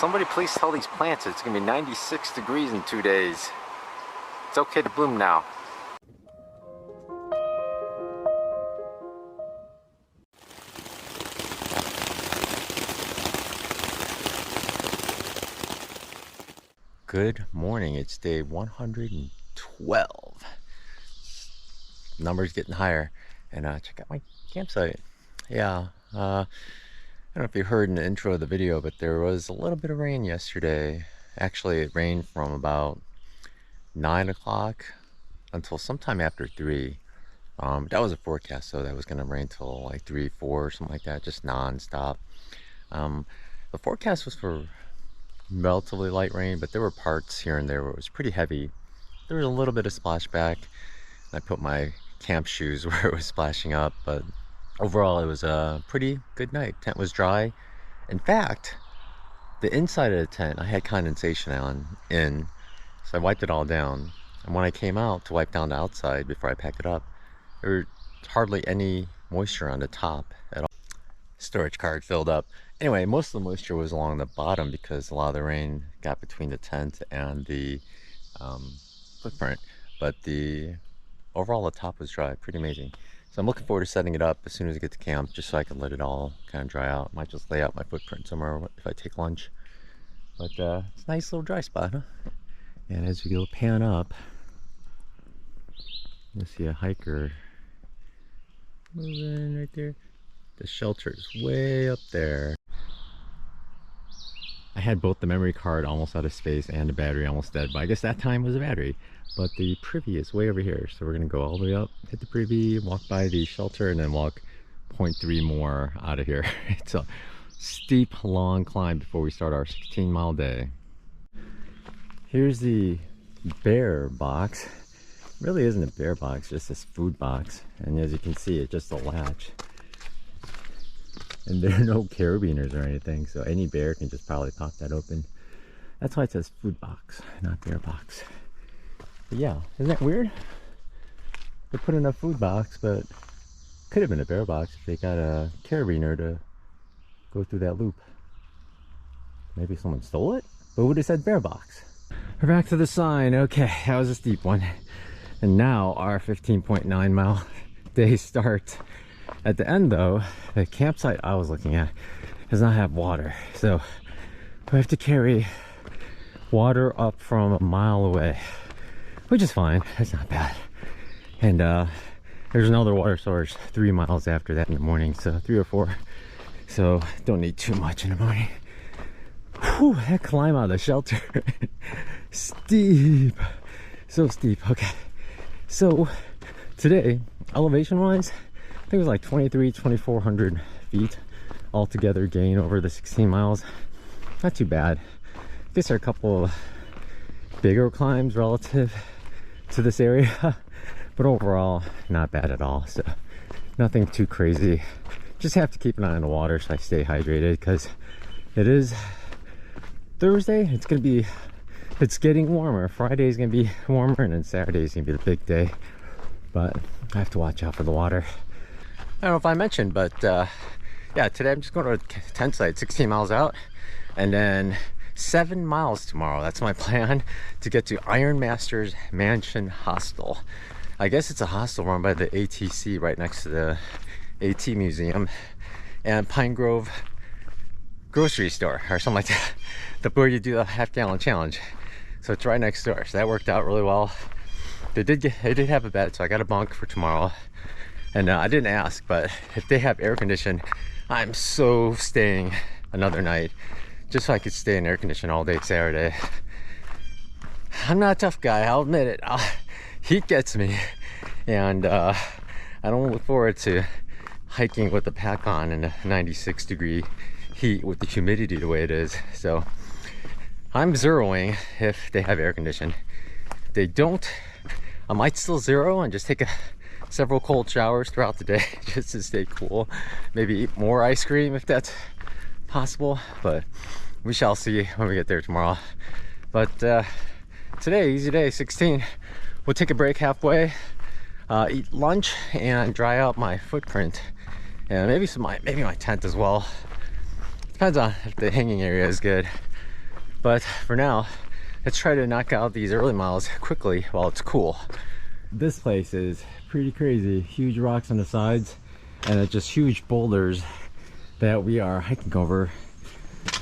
somebody please tell these plants it's gonna be 96 degrees in 2 days. It's okay to bloom now. Good morning, it's day 112. Numbers getting higher. And check out my campsite. Yeah, I don't know if you heard in the intro of the video, but there was a little bit of rain yesterday. Actually, it rained from about 9 o'clock until sometime after 3. That was a forecast, so that was going to rain till like 3, 4, something like that, just non-stop. The forecast was for relatively light rain, but there were parts here and there where it was pretty heavy. There was a little bit of splashback. I put my camp shoes where it was splashing up, but overall it was a pretty good night. Tent was dry. In fact, the inside of the tent I had condensation in, so I wiped it all down, and when I came out to wipe down the outside before I packed it up, there was hardly any moisture on the top at all. Storage card filled up. Anyway, most of the moisture was along the bottom because a lot of the rain got between the tent and the footprint, but the overall the top was dry. Pretty amazing. So I'm looking forward to setting it up as soon as I get to camp, just so I can let it all kind of dry out. Might just lay out my footprint somewhere if I take lunch. But it's a nice little dry spot, huh? And as we go pan up, you'll see a hiker moving right there. The shelter's way up there. I had both the memory card almost out of space and the battery almost dead, but I guess that time was a battery. But the privy is way over here, so we're gonna go all the way up, hit the privy, walk by the shelter, and then walk 0.3 more out of here. It's a steep, long climb before we start our 16-mile day. Here's the bear box. It really isn't a bear box, just this food box. And as you can see, it's just a latch. And there are no carabiners or anything, so any bear can just probably pop that open. That's why it says food box, not bear box. But yeah, isn't that weird? They put in a food box, but could have been a bear box if they got a carabiner to go through that loop. Maybe someone stole it, but would have said bear box. We're back to the sign. Okay, that was a steep one. And now our 15.9 mile day starts. At the end though, the campsite I was looking at does not have water, so we have to carry water up from a mile away, which is fine. It's not bad. And there's another water source 3 miles after that in the morning, so 3 or 4, so don't need too much in the morning. Whew, that climb out of the shelter. Steep, so steep. Okay, so today, elevation wise, I think it was like 2,400 feet altogether gain over the 16 miles. Not too bad. I guess there are a couple of bigger climbs relative to this area, but overall not bad at all. So nothing too crazy. Just have to keep an eye on the water so I stay hydrated, because it is Thursday. It's getting warmer. Friday is gonna be warmer, and then Saturday is gonna be the big day, but I have to watch out for the water. I don't know if I mentioned, but yeah, today I'm just going to a tent site 16 miles out, and then 7 miles tomorrow. That's my plan, to get to Iron Master's Mansion Hostel. I guess it's a hostel run by the ATC right next to the AT Museum, and Pine Grove grocery store or something like that, where you do the half-gallon challenge. So it's right next door, so that worked out really well. They did have a bed, so I got a bunk for tomorrow. And I didn't ask, but if they have air condition, I'm so staying another night, just so I could stay in air condition all day Saturday. I'm not a tough guy, I'll admit it. Heat gets me, and I don't look forward to hiking with the pack on in a 96 degree heat with the humidity the way it is. So I'm zeroing if they have air condition. If they don't, I might still zero and just take several cold showers throughout the day just to stay cool. Maybe eat more ice cream if that's possible, but we shall see when we get there tomorrow. But today, easy day, 16. We'll take a break halfway, eat lunch, and dry out my footprint, and maybe my tent as well. Depends on if the hanging area is good. But for now, let's try to knock out these early miles quickly while it's cool. This place is pretty crazy. Huge rocks on the sides and just huge boulders that we are hiking over.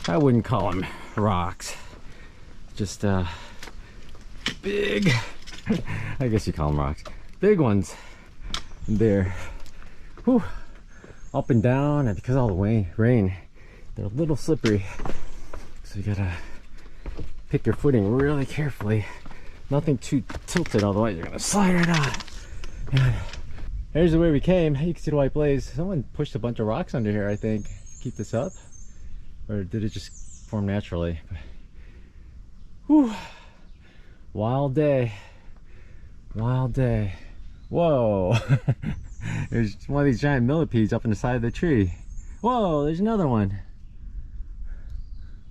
I wouldn't call them rocks, just big, I guess you call them rocks, big ones there. Whew. Up and down, and because of all the rain, they're a little slippery, so you gotta pick your footing really carefully. Nothing too tilted, otherwise you're gonna slide right on. And here's the way we came. You can see the white blaze. Someone pushed a bunch of rocks under here, I think, to keep this up, or did it just form naturally? Whew. Wild day, wild day. Whoa. There's one of these giant millipedes up in the side of the tree. Whoa, there's another one.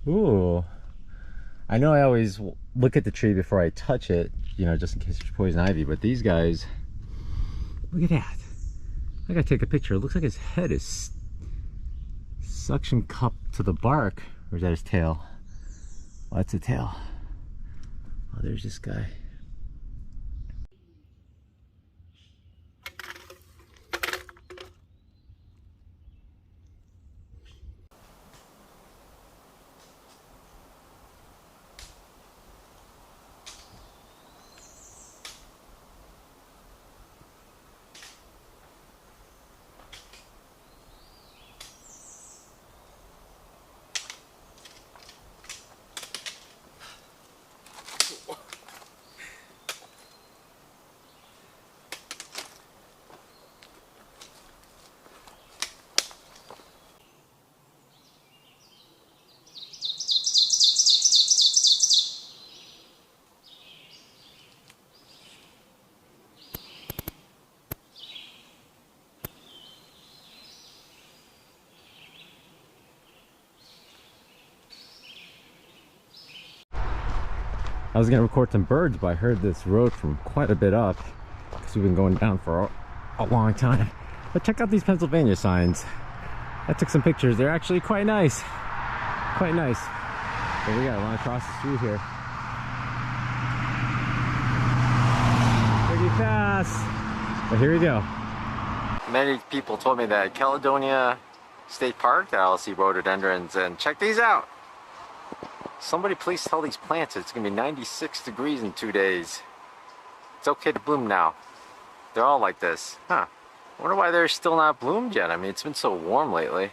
Ooh. I know I always look at the tree before I touch it, you know, just in case there's poison ivy, but these guys, look at that. I gotta take a picture. It looks like his head is suction cupped to the bark. Or is that his tail? Oh, that's a tail. Oh, there's this guy. I was gonna record some birds, but I heard this road from quite a bit up because we've been going down for a long time. But check out these Pennsylvania signs. I took some pictures. They're actually quite nice. Quite nice. But we gotta run across the street here. Pretty fast. But here we go. Many people told me that Caledonia State Park, that I'll see rhododendrons, and check these out. Somebody please tell these plants it's gonna be 96 degrees in 2 days. It's okay to bloom now. They're all like this. Huh. I wonder why they're still not bloomed yet. I mean, it's been so warm lately.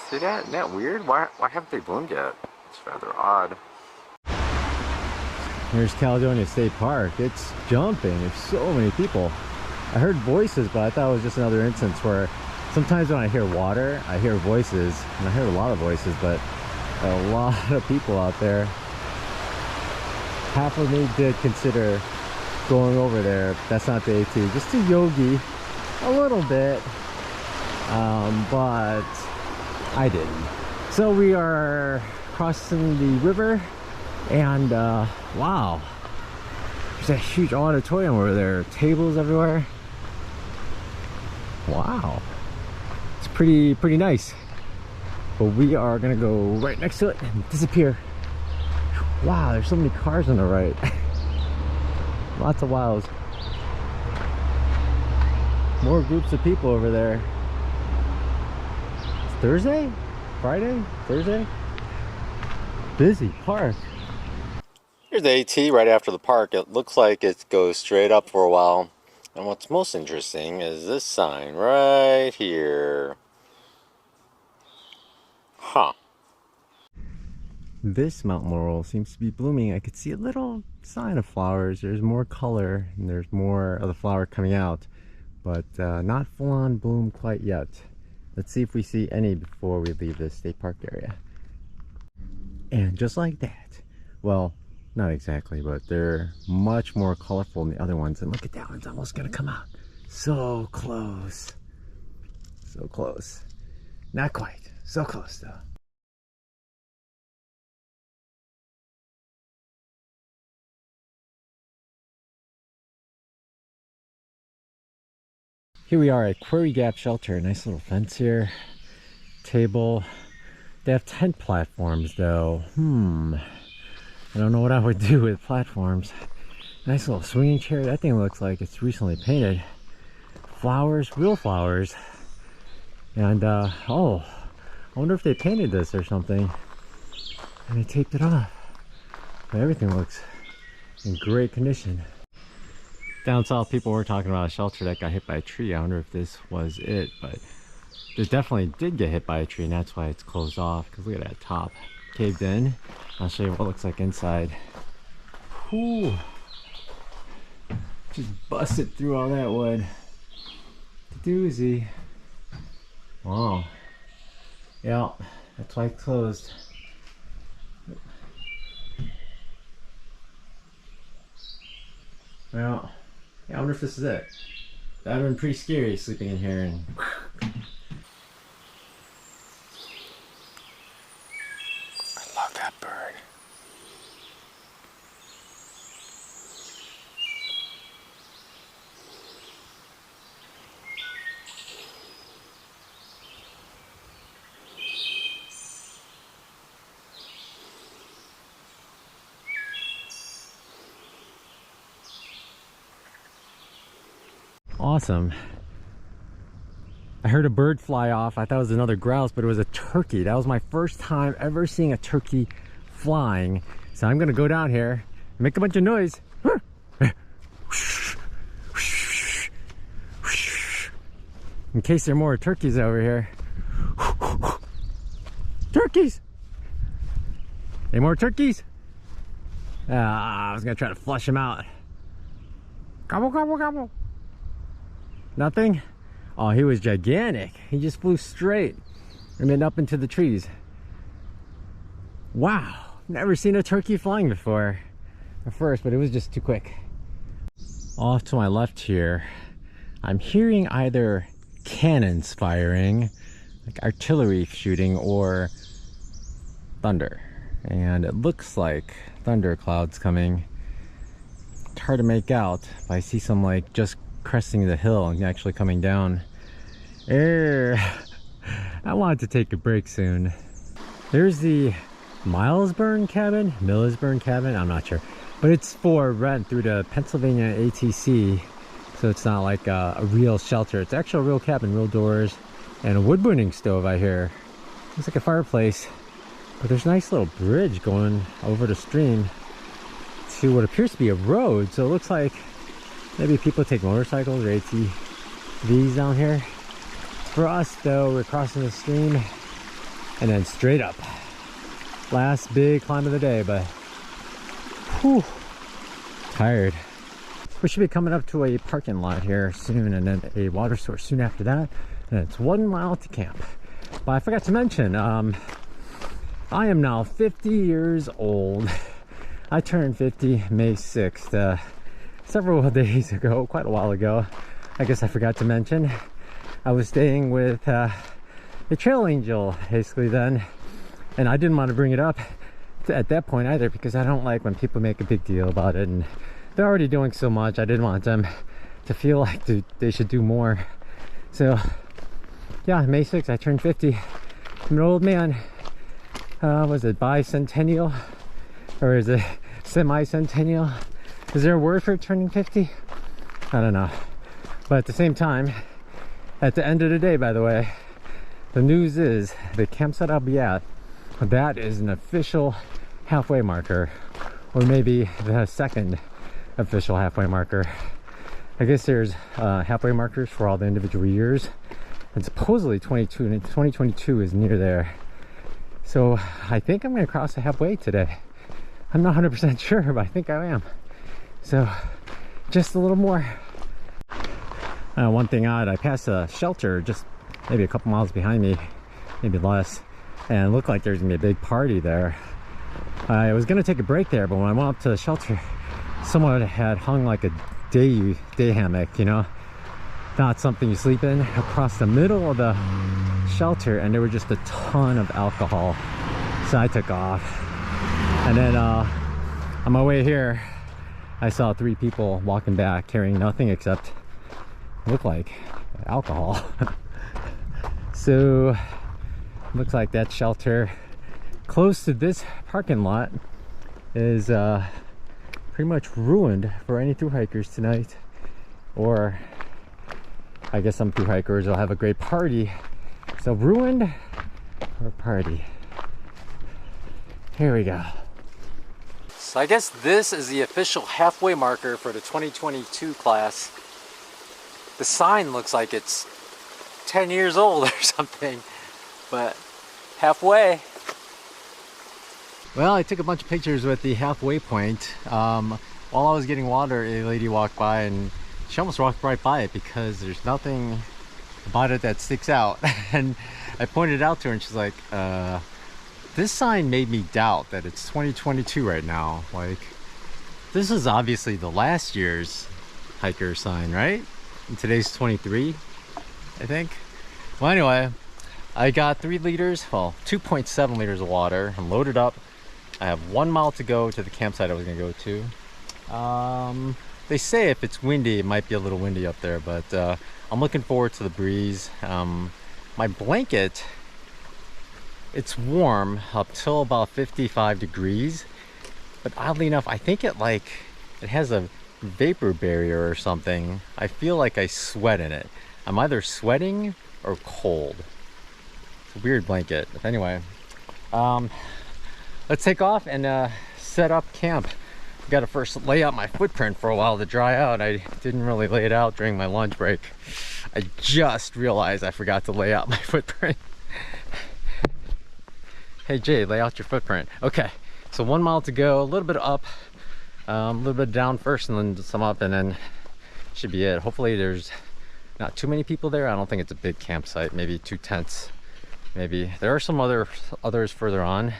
See that? Isn't that weird? Why haven't they bloomed yet? It's rather odd. Here's Caledonia State Park. It's jumping. There's so many people. I heard voices, but I thought it was just another instance where sometimes when I hear water, I hear voices. And I heard a lot of voices, but a lot of people out there. Half of me did consider going over there. That's not the AT, just a yogi a little bit, but I didn't. So we are crossing the river, and wow, there's a huge auditorium over there, tables everywhere. Wow, it's pretty nice. But we are gonna go right next to it and disappear. Wow, there's so many cars on the right. Lots of wows. More groups of people over there. It's Thursday? Friday? Thursday? Busy park. Here's the AT right after the park. It looks like it goes straight up for a while. And what's most interesting is this sign right here. Huh. This Mountain Laurel seems to be blooming. I could see a little sign of flowers. There's more color and there's more of the flower coming out, but not full-on bloom quite yet. Let's see if we see any before we leave the state park area. And just like that, well, not exactly, but they're much more colorful than the other ones. And look at that one's almost gonna come out. So close. So close. Not quite. So close though. Here we are at Quarry Gap Shelter. Nice little fence here. Table. They have tent platforms though. I don't know what I would do with platforms. Nice little swinging chair. That thing looks like it's recently painted. Flowers, real flowers. And oh, I wonder if they painted this or something and they taped it off. But everything looks in great condition. Down south, people were talking about a shelter that got hit by a tree. I wonder if this was it, but this definitely did get hit by a tree, and that's why it's closed off. Because look at that top, caved in. I'll show you what it looks like inside. Whew. Just busted through all that wood. The doozy. Wow. Yeah, that's why it's closed. Well, yeah, I wonder if this is it. That would have been pretty scary sleeping in here and I love that bird. Awesome. I heard a bird fly off. I thought it was another grouse, but it was a turkey. That was my first time ever seeing a turkey flying. So I'm gonna go down here and make a bunch of noise. In case there are more turkeys over here. Turkeys! Any more turkeys? I was gonna try to flush them out. Gobble, gobble, gobble. Nothing? Oh, he was gigantic. He just flew straight and then up into the trees. Wow, never seen a turkey flying before at first, but it was just too quick. Off to my left here, I'm hearing either cannons firing, like artillery shooting, or thunder. And it looks like thunder clouds coming. It's hard to make out, but I see some like just cresting the hill and actually coming down. I wanted to take a break soon. There's the Millsburn cabin, I'm not sure, but it's for rent through the Pennsylvania ATC, so it's not like a real shelter. It's actually a real cabin, real doors, and a wood burning stove I hear. Looks like a fireplace, but there's a nice little bridge going over the stream to what appears to be a road, so it looks like maybe people take motorcycles or ATVs down here. For us though, we're crossing the stream and then straight up. Last big climb of the day, but whew, tired. We should be coming up to a parking lot here soon, and then a water source soon after that, and it's 1 mile to camp. But I forgot to mention, I am now 50 years old. I turned 50 May 6th. Several days ago, quite a while ago. I guess I forgot to mention, I was staying with the Trail Angel basically then, and I didn't want to bring it up at that point either, because I don't like when people make a big deal about it, and they're already doing so much. I didn't want them to feel like they should do more. So yeah, May 6th I turned 50. I'm an old man. Was it bicentennial or is it semi-centennial? Is there a word for turning 50? I don't know. But at the same time, at the end of the day, by the way, the news is the campsite I'll be at, that is an official halfway marker, or maybe the second official halfway marker. I guess there's halfway markers for all the individual years, and supposedly 2022 is near there. So I think I'm going to cross the halfway today. I'm not 100% sure, but I think I am. So just a little more. One thing odd, I passed a shelter just maybe a couple miles behind me, maybe less, and it looked like there's gonna be a big party there. I was gonna take a break there, but when I went up to the shelter, someone had hung like a day hammock, you know, not something you sleep in, across the middle of the shelter, and there were just a ton of alcohol. So I took off, and then on my way here I saw 3 people walking back carrying nothing except looked like alcohol. So Looks like that shelter close to this parking lot is pretty much ruined for any thru hikers tonight. Or I guess some thru hikers will have a great party. So ruined or party. Here we go. So I guess this is the official halfway marker for the 2022 class. The sign looks like it's 10 years old or something, but halfway. Well, I took a bunch of pictures with the halfway point. While I was getting water, a lady walked by and she almost walked right by it because there's nothing about it that sticks out. And I pointed it out to her and she's like, this sign made me doubt that it's 2022 right now. Like, this is obviously the last year's hiker sign, right? And today's 23, I think. Well, anyway, I got 3 liters, well, 2.7 liters of water. I'm loaded up. I have 1 mile to go to the campsite I was gonna go to. They say if it's windy, it might be a little windy up there, but I'm looking forward to the breeze. My blanket, it's warm up till about 55 degrees, but oddly enough, I think it has a vapor barrier or something. I feel like I sweat in it. I'm either sweating or cold. It's a weird blanket. But anyway, let's take off and set up camp. Got to first lay out my footprint for a while to dry out. I didn't really lay it out during my lunch break. I just realized I forgot to lay out my footprint. Hey Jay, lay out your footprint. Okay, so 1 mile to go, a little bit up, a little bit down first and then some up, and then should be it. Hopefully there's not too many people there. I don't think it's a big campsite, maybe 2 tents. Maybe there are some others further on,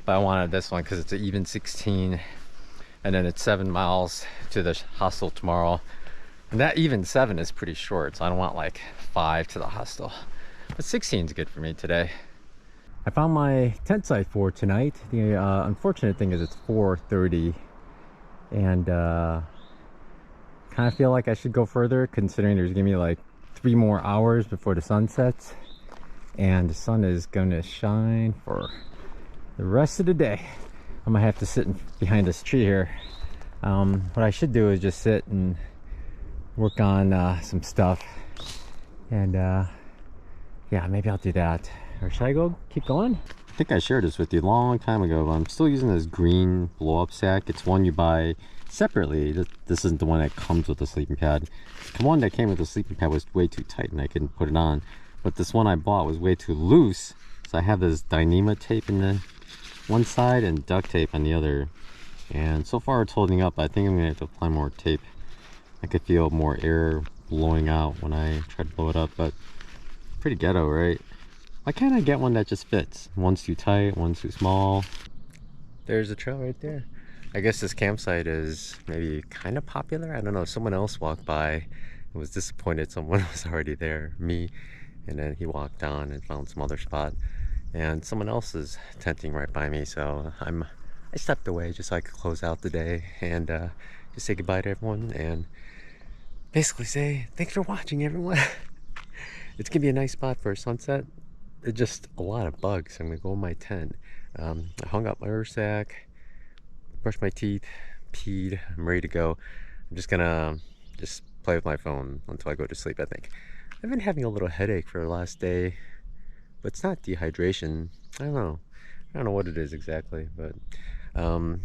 but I wanted this one because it's an even 16, and then it's 7 miles to the hostel tomorrow, and that even 7 is pretty short, so I don't want like 5 to the hostel, but 16 is good for me today. I found my tent site for tonight. The unfortunate thing is it's 4:30, and kind of feel like I should go further considering there's gonna be like 3 more hours before the sun sets, and the sun is gonna shine for the rest of the day. I might have to sit behind this tree here. What I should do is just sit and work on some stuff, and yeah, maybe I'll do that. Or should I keep going? I think I shared this with you a long time ago, but I'm still using this green blow-up sack. It's one you buy separately. This isn't the one that comes with the sleeping pad. The one that came with the sleeping pad was way too tight and I couldn't put it on. But this one I bought was way too loose. So I have this Dyneema tape in the one side and duct tape on the other. And so far it's holding up. I think I'm gonna have to apply more tape. I could feel more air blowing out when I try to blow it up, but pretty ghetto, right? Why can't I get one that just fits? One's too tight, one's too small. There's a trail right there. I guess this campsite is maybe kind of popular. I don't know, someone else walked by and was disappointed someone was already there, me. And then he walked on and found some other spot. And someone else is tenting right by me, so I stepped away just so I could close out the day and just say goodbye to everyone and basically say thanks for watching, everyone. It's gonna be a nice spot for a sunset. It's just a lot of bugs. I'm gonna go in my tent. I hung up my air sack, brushed my teeth, peed. I'm ready to go. I'm just gonna play with my phone until I go to sleep, I think. I've been having a little headache for the last day, but it's not dehydration. I don't know what it is exactly, but I'm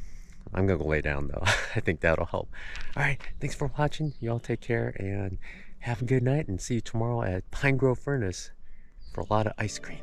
gonna go lay down though. I think that'll help. All right, thanks for watching. You all take care and have a good night, and see you tomorrow at Pine Grove Furnace for a lot of ice cream.